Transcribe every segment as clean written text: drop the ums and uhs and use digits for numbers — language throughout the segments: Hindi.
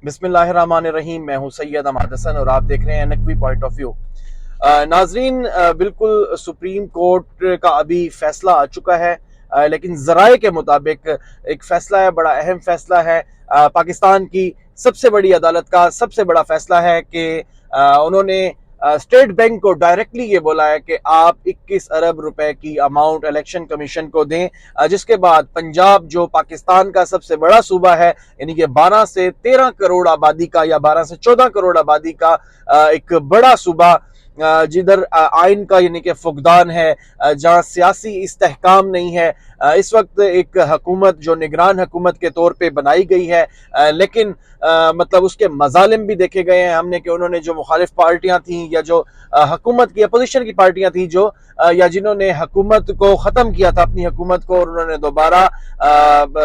बिस्मिल्लाहिर्रहमानिर्रहीम। मैं हूं सैयद अहमद हसन और आप देख रहे हैं नकवी पॉइंट ऑफ व्यू। नाजरीन, बिल्कुल सुप्रीम कोर्ट का अभी फैसला आ चुका है, लेकिन जराए के मुताबिक एक फैसला है, बड़ा अहम फैसला है। पाकिस्तान की सबसे बड़ी अदालत का सबसे बड़ा फैसला है कि उन्होंने स्टेट बैंक को डायरेक्टली ये बोला है कि आप 21 अरब रुपए की अमाउंट इलेक्शन कमीशन को दें, जिसके बाद पंजाब जो पाकिस्तान का सबसे बड़ा सूबा है, यानी कि 12 से 13 करोड़ आबादी का या 12 से 14 करोड़ आबादी का एक बड़ा सूबा, जिधर आइन का यानी कि फुकदान है, जहाँ सियासी इस्तेहकाम नहीं है। इस वक्त एक हुकूमत जो निगरान हुकूमत के तौर पे बनाई गई है, लेकिन मतलब उसके मजालिम भी देखे गए हैं हमने कि उन्होंने जो मुखालिफ पार्टियां थी या जो हुकूमत की अपोजिशन की पार्टियां थी जो या जिन्होंने हुकूमत को ख़त्म किया था, अपनी हुकूमत को, और उन्होंने दोबारा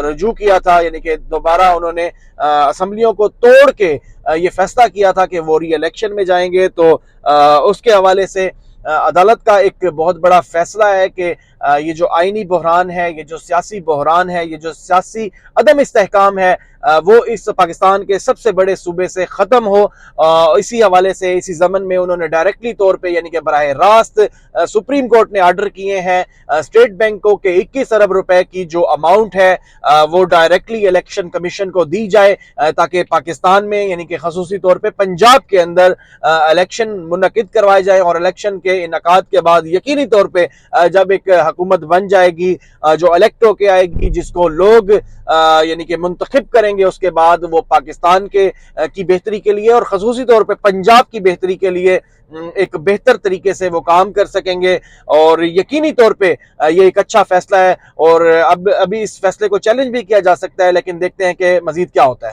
रजू किया था, यानी कि दोबारा उन्होंने असम्बलियों को तोड़ के ये फैसला किया था कि वो री इलेक्शन में जाएंगे। तो उसके हवाले से अदालत का एक बहुत बड़ा फैसला है कि ये जो आईनी बहरान है, ये जो सियासी बहरान है, ये जो सियासी अदम इस्तेहकाम है, वो इस पाकिस्तान के सबसे बड़े सूबे से ख़त्म हो। इसी हवाले से इसी ज़मन में उन्होंने डायरेक्टली तौर पे यानी कि बराह रास्त सुप्रीम कोर्ट ने आर्डर किए हैं स्टेट बैंकों के 21 अरब रुपए की जो अमाउंट है वो डायरेक्टली इलेक्शन कमीशन को दी जाए, ताकि पाकिस्तान में यानी कि खसूसी तौर पे पंजाब के अंदर इलेक्शन मुनक्किद करवाए जाए, और इलेक्शन के इनकाद के बाद यकीनी तौर पे जब एक हुकूमत बन जाएगी जो इलेक्ट होके आएगी, जिसको लोग यानी कि मुंतखब करेंगे, उसके बाद वो पाकिस्तान के की बेहतरी के लिए और खसूसी तौर पे पंजाब की बेहतरी के लिए एक बेहतर तरीके से वो काम कर सकेंगे। और यकीनी तौर पे ये एक अच्छा फैसला है, और अब अभी इस फैसले को चैलेंज भी किया जा सकता है, लेकिन देखते हैं कि मजीद क्या होता है।